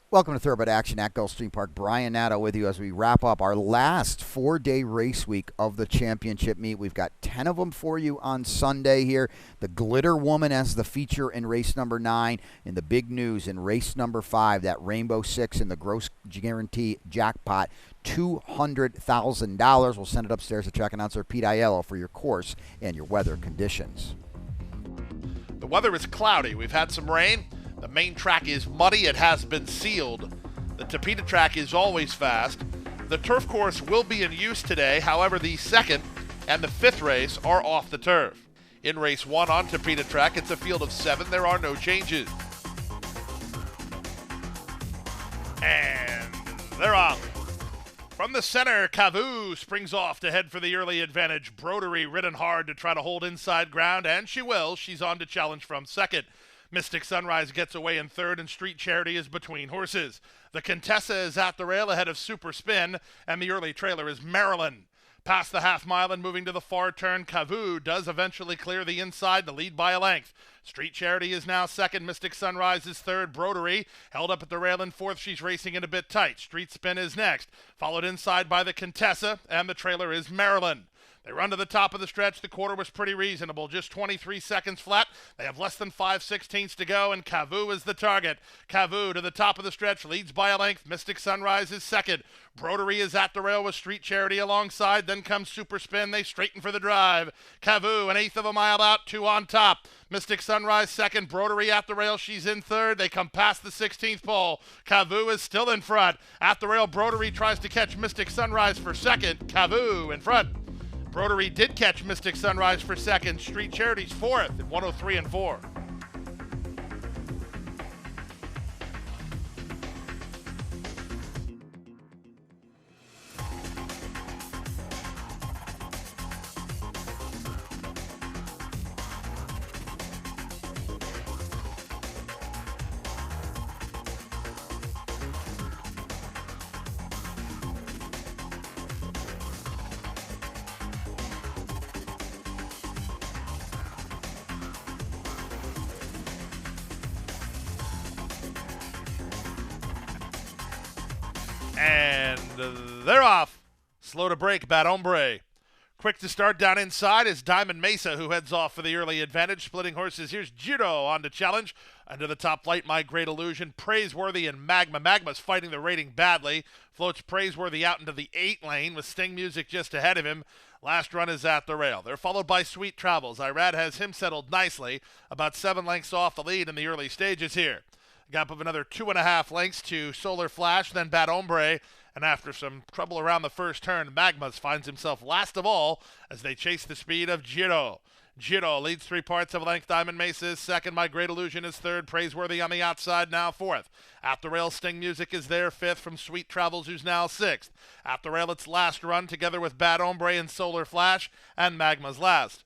Welcome to Thoroughbred Action at Gulfstream Park. Brian Nadeau with you as we wrap up our last 4-day race week of the championship meet. We've got 10 of them for you on Sunday here. The Glitter Woman as the feature in race number 9. And the big news in race number 5, that Rainbow 6 in the gross guarantee jackpot, $200,000. We'll send it upstairs to track announcer Pete Aiello for your course and your weather conditions. The weather is cloudy. We've had some rain. The main track is muddy. It has been sealed. The Tapeta track is always fast. The turf course will be in use today. However, the second and the fifth race are off the turf. In race 1 on Tapeta track, it's a field of 7. There are no changes. And they're off. From the center, Cavo springs off to head for the early advantage. Broderie ridden hard to try to hold inside ground, and she will. She's on to challenge from second. Mystic Sunrise gets away in third, and Street Charity is between horses. The Contessa is at the rail ahead of Super Spin, and the early trailer is Maryland. Past the half mile and moving to the far turn, Cavo does eventually clear the inside to lead by a length. Street Charity is now second. Mystic Sunrise is third. Broderie held up at the rail in fourth. She's racing in a bit tight. Street Spin is next, followed inside by the Contessa, and the trailer is Maryland. They run to the top of the stretch. The quarter was pretty reasonable, just 23 seconds flat. They have less than 5/16 to go, and Cavo is the target. Cavo to the top of the stretch, leads by a length. Mystic Sunrise is second. Broderie is at the rail with Street Charity alongside. Then comes Super Spin. They straighten for the drive. Cavo, 1/8 of a mile out, 2 on top. Mystic Sunrise second. Broderie at the rail. She's in third. They come past the 16th pole. Cavo is still in front. At the rail, Broderie tries to catch Mystic Sunrise for second. Cavo in front. Broderie did catch Mystic Sunrise for second. Street Charity's fourth at 103 and 4. And they're off. Slow to break, Bad Ombre. Quick to start down inside is Diamond Mesa, who heads off for the early advantage. Splitting horses, here's Judo on to challenge. Under the top flight, My Great Illusion, Praiseworthy, and Magma. Magma's fighting the rating badly. Floats Praiseworthy out into the 8 lane with Sting Music just ahead of him. Last run is at the rail. They're followed by Sweet Travels. Irad has him settled nicely, about 7 lengths off the lead in the early stages here. Gap of another 2.5 lengths to Solar Flash, then Bad Ombre, and after some trouble around the first turn, Magmas finds himself last of all as they chase the speed of Giro. Giro leads 3 parts of a length. Diamond Mesa is second. My Great Illusion is third. Praiseworthy on the outside, now fourth. At the rail, Sting Music is there, fifth from Sweet Travels, who's now sixth. At the rail, it's last run together with Bad Ombre and Solar Flash, and Magma's last.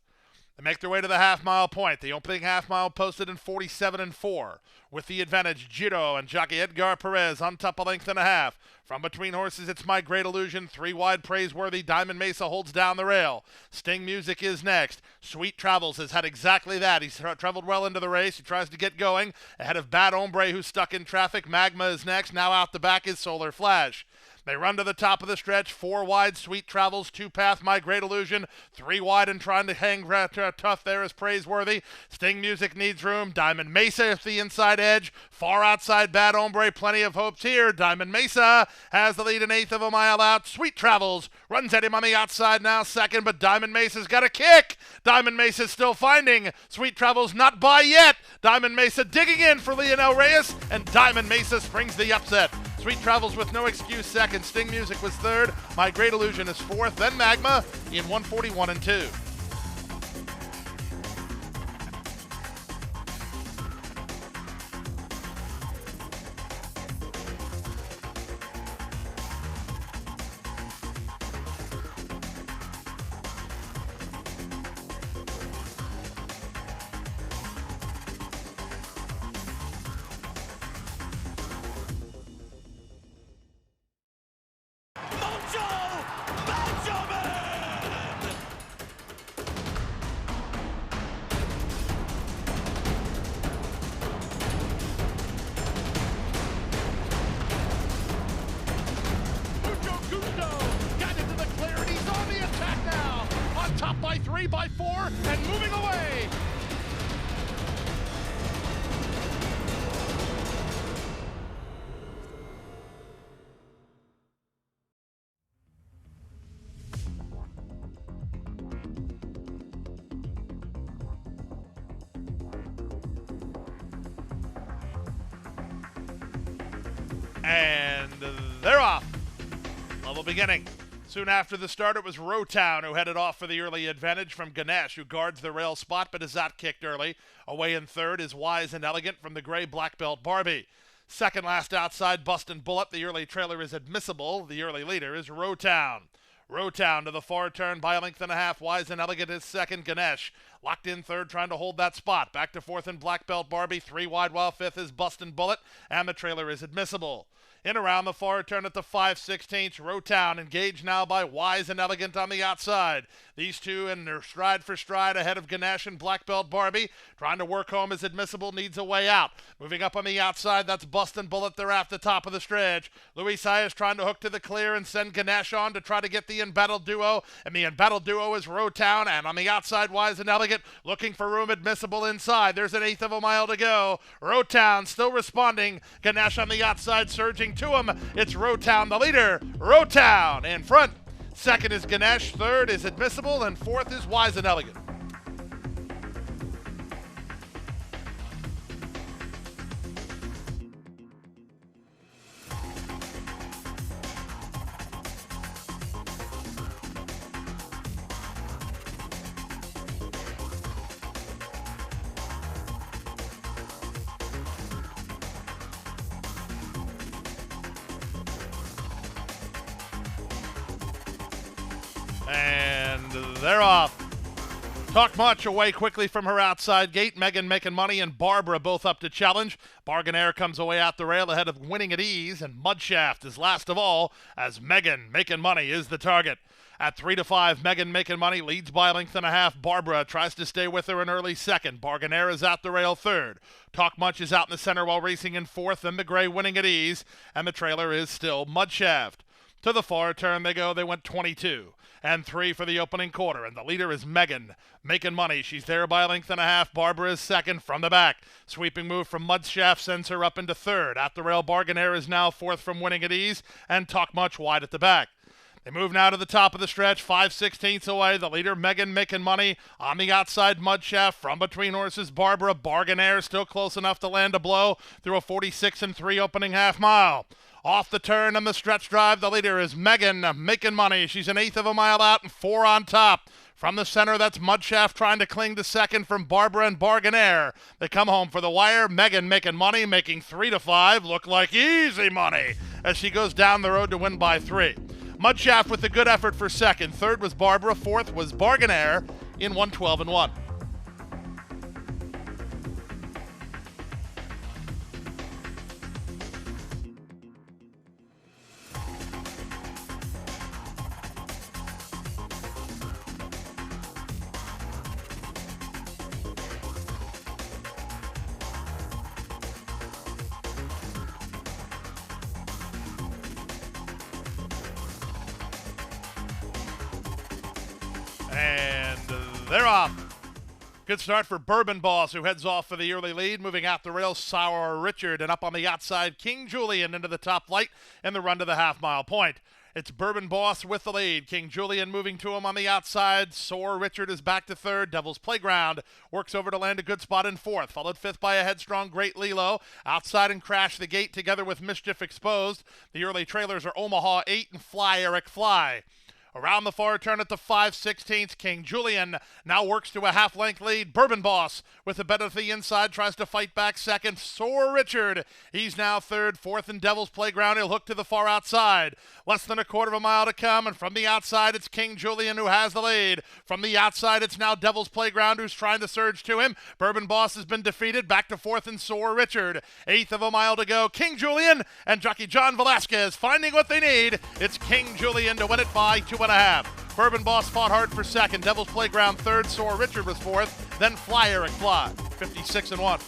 They make their way to the half-mile point. The opening half-mile posted in 47 and 4. With the advantage, Giro and jockey Edgar Perez on top a length and a half. From between horses, it's My Great Illusion. 3 wide, Praiseworthy. Diamond Mesa holds down the rail. Sting Music is next. Sweet Travels has had exactly that. He's traveled well into the race. He tries to get going. Ahead of Bad Ombre, who's stuck in traffic. Magma is next. Now out the back is Solar Flash. They run to the top of the stretch. 4 wide, Sweet Travels. 2 path, My Great Illusion. 3 wide and trying to hang tough there is Praiseworthy. Sting Music needs room. Diamond Mesa at the inside edge. Far outside, Bad Ombre. Plenty of hopes here. Diamond Mesa has the lead 1/8 of a mile out. Sweet Travels runs at him on the outside now second, but Diamond Mesa's got a kick. Diamond Mesa's still finding. Sweet Travels not by yet. Diamond Mesa digging in for Lionel Reyes, and Diamond Mesa springs the upset. Sweet Travels with no excuse second. Sting Music was third. My Great Illusion is fourth. Then Magma in 141 and 2. 3 by 4 and moving away. And they're off. Level beginning. Soon after the start, it was Rowtown who headed off for the early advantage from Ganesh, who guards the rail spot but is out kicked early. Away in third is Wise and Elegant from the gray black belt Barbie. Second last outside, Bustin' Bullet. The early trailer is Admissible. The early leader is Rowtown. Rowtown to the far turn by a length and a half. Wise and Elegant is second. Ganesh locked in third, trying to hold that spot. Back to fourth and black belt Barbie. 3 wide while fifth is Bustin' Bullet, and the trailer is Admissible. In around the far turn at the 5/16, Rowtown engaged now by Wise and Elegant on the outside. These two in their stride for stride ahead of Ganesh and black belt Barbie. Trying to work home as Admissible needs a way out. Moving up on the outside, that's Bustin' Bullet. They're at the top of the stretch. Luis is trying to hook to the clear and send Ganesh on to try to get the embattled duo. And the embattled duo is Rowtown, and on the outside, Wise and Elegant looking for room. Admissible inside. There's an eighth of a mile to go. Rowtown still responding. Ganesh on the outside surging to him. It's Rowtown, the leader. Rowtown in front. Second is Ganesh. Third is Admissible. And fourth is Wise and Elegant. And they're off. Talk Much away quickly from her outside gate. Megan making money and Barbara both up to challenge. Bargainaire comes away out the rail ahead of Winning at Ease, and Mudshaft is last of all as Megan making money is the target. At 3-5, Megan making money leads by a length and a half. Barbara tries to stay with her in early second. Bargainaire is out the rail third. Talk Much is out in the center while racing in fourth. Then the gray Winning at Ease, and the trailer is still Mudshaft. To the far turn they go. They went 22 and 3 for the opening quarter, and the leader is Megan making money. She's there by a length and a half. Barbara is second from the back. Sweeping move from Mudshaft sends her up into third. At the rail, Bargainaire is now fourth from Winning at Ease, and Talk Much wide at the back. They move now to the top of the stretch, 5/16 away. The leader, Megan, making money. On the outside, Mudshaft from between horses, Barbara. Bargainaire still close enough to land a blow through a 46-3 opening half mile. Off the turn on the stretch drive, the leader is Megan making money. She's an eighth of a mile out and 4 on top. From the center, that's Mudshaft trying to cling to second from Barbara and Bargainaire. They come home for the wire. Megan making money, making 3-5 look like easy money as she goes down the road to win by 3. Mudshaft with a good effort for second. Third was Barbara. Fourth was Bargainaire in 1:12-1. And they're off. Good start for Bourbon Boss, who heads off for the early lead. Moving out the rail, Sour Richard, and up on the outside, King Julian into the top flight in the run to the half-mile point. It's Bourbon Boss with the lead. King Julian moving to him on the outside. Sour Richard is back to third. Devil's Playground works over to land a good spot in fourth. Followed fifth by a headstrong Great Lilo. Outside and Crash the Gate together with Mischief Exposed. The early trailers are Omaha 8 and Fly Eric Fly. Around the far turn at the 5/16, King Julian now works to a half-length lead. Bourbon Boss with a bet at the inside tries to fight back second. Soar Richard, he's now third. Fourth in Devil's Playground, he'll hook to the far outside. Less than a quarter of a mile to come, and from the outside it's King Julian who has the lead. From the outside it's now Devil's Playground who's trying to surge to him. Bourbon Boss has been defeated. Back to fourth in Soar Richard. Eighth of a mile to go. King Julian and jockey John Velasquez finding what they need. It's King Julian to win it by 2.5. Bourbon Boss fought hard for second. Devil's Playground third. Soar Richard was fourth. Then Fly Eric Fly. 56-1.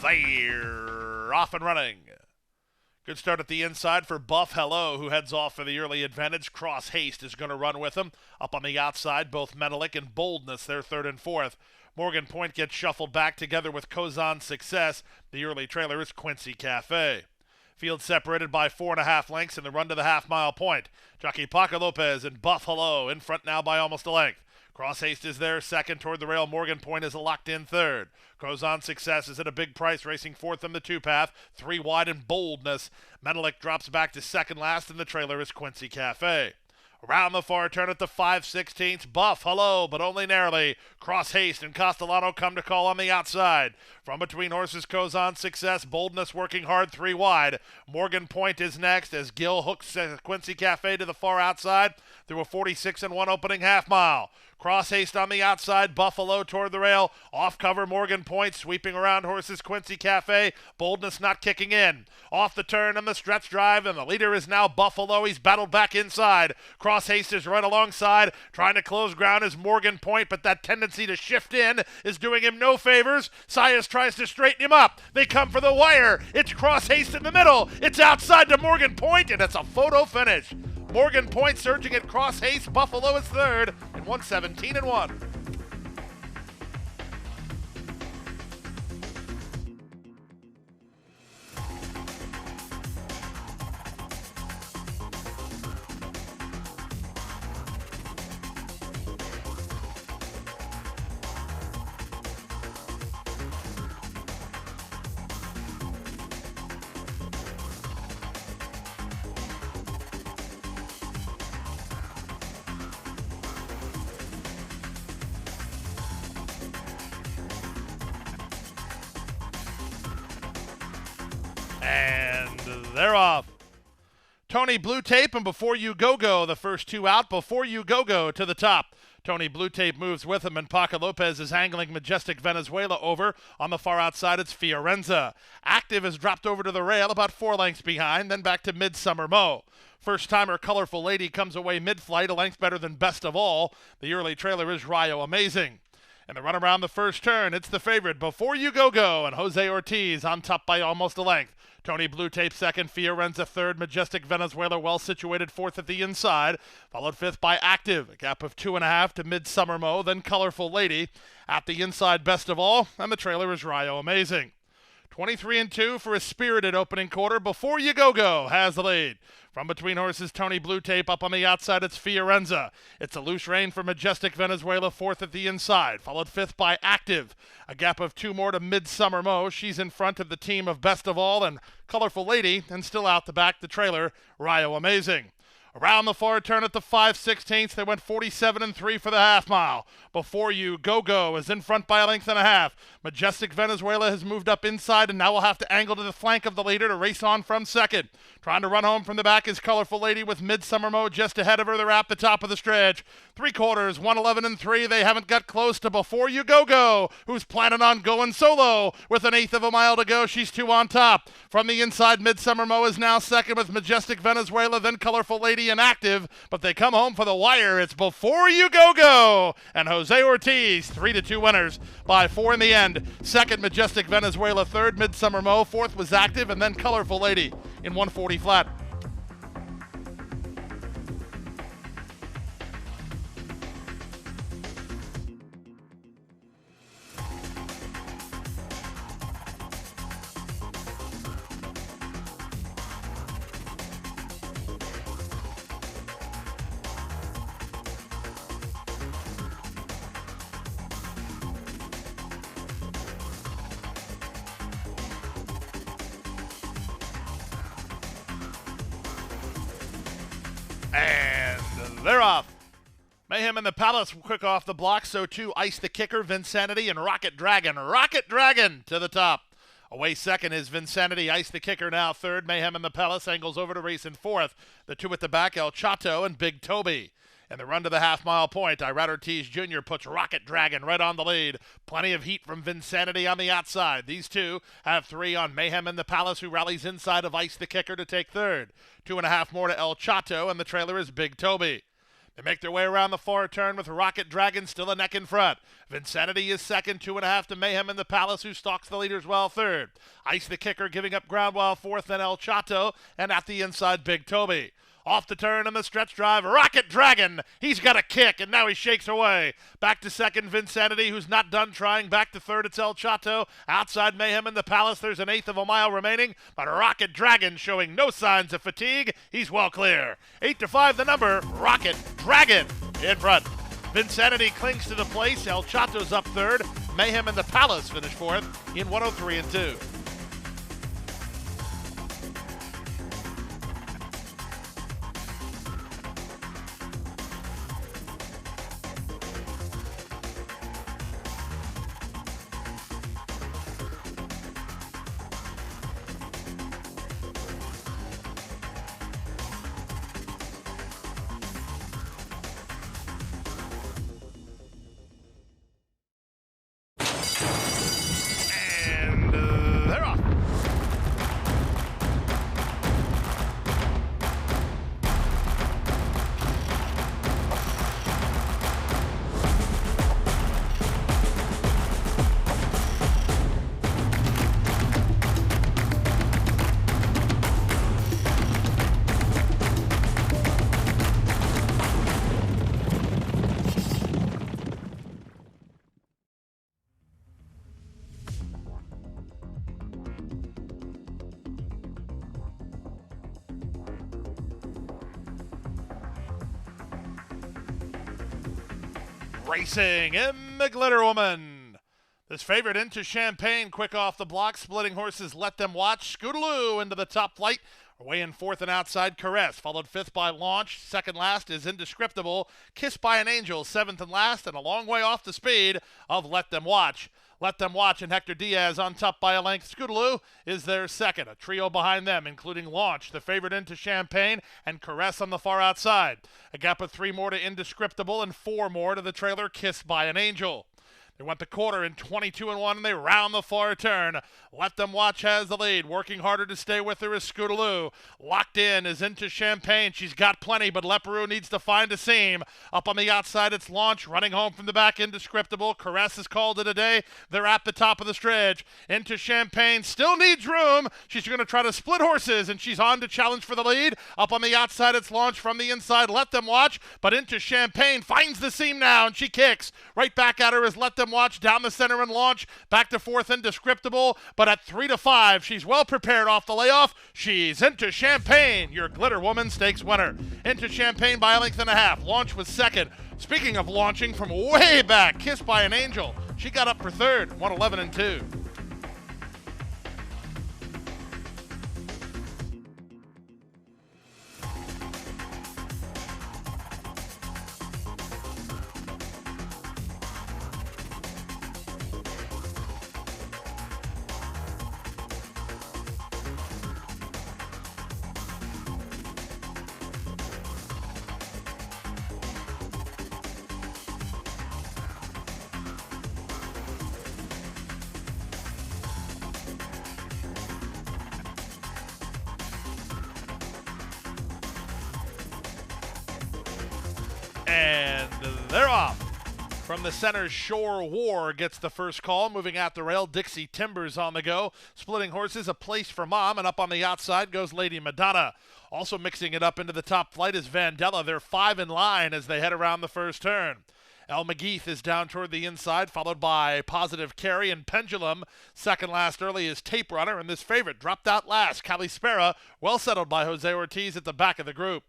They're off and running. Good start at the inside for Buff Hello, who heads off for the early advantage. Cross Haste is going to run with him. Up on the outside, both Menelik and Boldness, they're third and fourth. Morgan Point gets shuffled back together with Kozan Success. The early trailer is Quincy Cafe. Field separated by 4.5 lengths in the run to the half-mile point. Jockey Paco Lopez and Buff Hello in front now by almost a length. Cross Haste is there, second toward the rail. Morgan Point is a locked-in third. Kozan Success is at a big price, racing fourth on the two-path. 3 wide in Boldness. Menelik drops back to second last, and the trailer is Quincy Cafe. Around the far turn at the 5/16, Buff Hello, but only narrowly. Cross Haste and Castellano come to call on the outside. From between horses, Kozan Success, Boldness working hard, 3 wide. Morgan Point is next as Gil hooks Quincy Cafe to the far outside through a 46-1 opening half mile. Cross Haste on the outside, Buffalo toward the rail. Off cover, Morgan Point sweeping around horses, Quincy Cafe. Boldness not kicking in. Off the turn and the stretch drive, and the leader is now Buffalo. He's battled back inside. Cross Haste is right alongside. Trying to close ground is Morgan Point, but that tendency to shift in is doing him no favors. Sias tries to straighten him up. They come for the wire. It's Cross Haste in the middle. It's outside to Morgan Point, and it's a photo finish. Morgan Point surging at Cross Haste. Buffalo is third in 117-1. And they're off. Tony Blue Tape and Before You Go-Go, the first 2 out. Before You Go-Go to the top. Tony Blue Tape moves with him, and Paco Lopez is angling Majestic Venezuela over. On the far outside, it's Fiorenza. Active has dropped over to the rail, about 4 lengths behind, then back to Midsummer Mo. First-timer Colorful Lady comes away mid-flight, a length better than Best of All. The early trailer is Rayo Amazing. And the run around the first turn, it's the favorite, Before You Go-Go, and Jose Ortiz on top by almost a length. Tony Blue Tape second, Fiorenza third, Majestic Venezuela well situated fourth at the inside, followed fifth by Active, a gap of 2.5 to Midsummer Mo, then Colorful Lady. At the inside, Best of All, and the trailer is Rayo Amazing. 23-2 for a spirited opening quarter. Before You Go-Go has the lead. From between horses, Tony Blue Tape. Up on the outside, it's Fiorenza. It's a loose rein for Majestic Venezuela, fourth at the inside, followed fifth by Active. A gap of 2 more to Midsummer Mo. She's in front of the team of Best of All and Colorful Lady, and still out the back, the trailer, Rayo Amazing. Around the far turn at the 5/16, they went 47-3 for the half mile. Before You Go-Go is in front by a length and a half. Majestic Venezuela has moved up inside and now will have to angle to the flank of the leader to race on from second. Trying to run home from the back is Colorful Lady with Midsummer Mo just ahead of her. They're at the top of the stretch. 3/4, 111-3. They haven't got close to Before You Go-Go, who's planning on going solo. With 1/8 of a mile to go, she's 2 on top. From the inside, Midsummer Mo is now second with Majestic Venezuela, then Colorful Lady and Active, but they come home for the wire. It's Before You Go-Go, and Jose Ortiz, 3-2 winners by 4 in the end. Second, Majestic Venezuela, third, Midsummer Mo, fourth was Active, and then Colorful Lady in 140 flat. And they're off. Mayhem in the Palace quick off the block, so too Ice the Kicker, Vinsanity, and Rocket Dragon. Rocket Dragon to the top. Away second is Vinsanity. Ice the Kicker now third. Mayhem in the Palace angles over to race in fourth. The 2 at the back, El Chato and Big Toby. And the run to the half-mile point, Irad Ortiz Jr. puts Rocket Dragon right on the lead. Plenty of heat from Vinsanity on the outside. These 2 have 3 on Mayhem in the Palace, who rallies inside of Ice the Kicker to take third. 2.5 more to El Chato, and the trailer is Big Toby. They make their way around the far turn with Rocket Dragon still a neck in front. Vincenity is second, 2.5 to Mayhem in the Palace, who stalks the leaders well third. Ice the Kicker giving up ground while fourth, then El Chato, and at the inside, Big Toby. Off the turn in the stretch drive, Rocket Dragon. He's got a kick, and now he shakes away. Back to second, Vincenity, who's not done trying. Back to third, it's El Chato. Outside Mayhem in the Palace, there's an eighth of a mile remaining, but Rocket Dragon showing no signs of fatigue. He's well clear. 8-5 the number, Rocket Dragon in front. Vincenity clings to the place. El Chato's up third. Mayhem in the Palace finish fourth in 103 and 2. They're off. Racing in the Glitter Woman. This favorite into Champagne, quick off the block. Splitting horses, Let Them Watch. Scootaloo into the top flight. Away in fourth and outside, Caress. Followed fifth by Launch. Second last is Indescriptible. Kissed by an Angel, seventh and last, and a long way off the speed of Let Them Watch. Let Them Watch and Hector Diaz on top by a length. Scootaloo is their second. A trio behind them, including Launch, the favorite into Champagne, and Caress on the far outside. A gap of 3 more to Indescriptible and 4 more to the trailer Kissed by an Angel. They went the quarter in 22 and 1, and they round the far turn. Let Them Watch has the lead. Working harder to stay with her is Scootaloo. Locked in is into Champagne. She's got plenty, but Leperoux needs to find a seam. Up on the outside, it's Launch. Running home from the back, Indescriptible. Caress has called it a day. They're at the top of the stretch. Into Champagne. Still needs room. She's going to try to split horses, and she's on to challenge for the lead. Up on the outside, it's Launch. From the inside, Let Them Watch. But into Champagne. Finds the seam now, and she kicks. Right back at her is Let Them Watch. Down the center and Launch. Back to fourth, Indescriptible. But at 3-5, she's well prepared off the layoff. She's into Champagne, your Glitter Woman Stakes winner. Into Champagne by a length and a half. Launch was second. Speaking of launching from way back, Kissed by an Angel. She got up for third, 111 and 2. And they're off. From the center, Shore War gets the first call. Moving out the rail, Dixie Timbers on the go. Splitting horses, A Place for Mom, and up on the outside goes Lady Madonna. Also mixing it up into the top flight is Vandella. They're 5 in line as they head around the first turn. El McGeeth is down toward the inside, followed by Positive Carry and Pendulum. Second last early is Tape Runner, and this favorite dropped out last, Calispera, well settled by Jose Ortiz at the back of the group.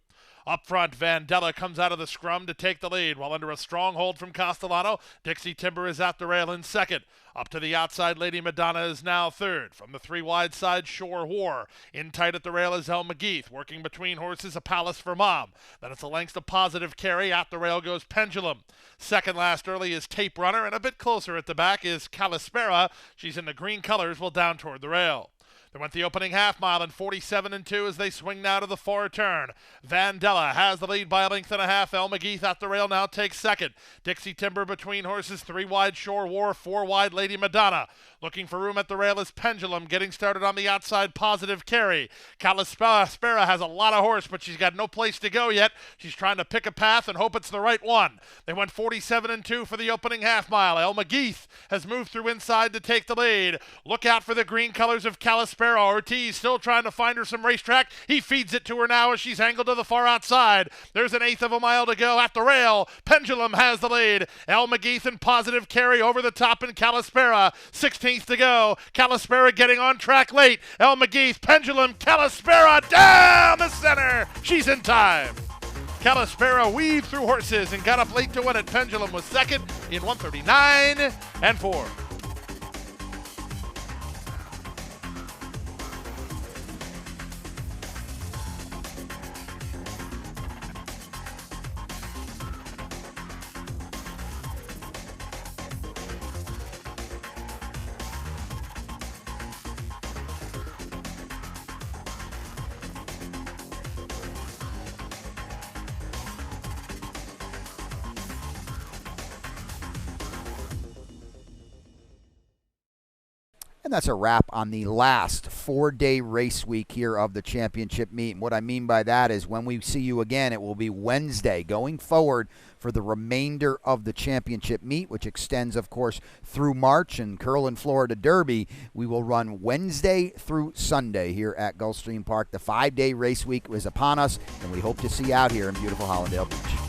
Up front, Vandella comes out of the scrum to take the lead, while under a strong hold from Castellano, Dixie Timber is at the rail in second. Up to the outside, Lady Madonna is now third. From the 3 wide side, Shore War. In tight at the rail is El McGeeth, working between horses, A Palace for Mom. Then it's a length to Positive Carry. At the rail goes Pendulum. Second last early is Tape Runner, and a bit closer at the back is Calispera. She's in the green colors, well down toward the rail. They went the opening half mile in 47-2 as they swing now to the far turn. Vandella has the lead by a length and a half. El McGeeth at the rail now takes second. Dixie Timber between horses. 3 wide Shore War, 4 wide Lady Madonna. Looking for room at the rail is Pendulum. Getting started on the outside, Positive Carry. Calispera has a lot of horse, but she's got no place to go yet. She's trying to pick a path and hope it's the right one. They went 47-2 for the opening half mile. El McGeeth has moved through inside to take the lead. Look out for the green colors of Calispera. Ortiz still trying to find her some racetrack. He feeds it to her now as she's angled to the far outside. There's an eighth of a mile to go at the rail. Pendulum has the lead. El McGeeth and Positive Carry over the top in Calispera. 16th to go. Calispera getting on track late. El McGeeth, Pendulum, Calispera down the center. She's in time. Calispera weaved through horses and got up late to win it. Pendulum was second in 139-4. And that's a wrap on the last 4-day race week here of the championship meet. And what I mean by that is when we see you again, it will be Wednesday going forward for the remainder of the championship meet, which extends, of course, through March and Curlin, Florida Derby. We will run Wednesday through Sunday here at Gulfstream Park. The 5-day race week is upon us, and we hope to see you out here in beautiful Hollandale Beach.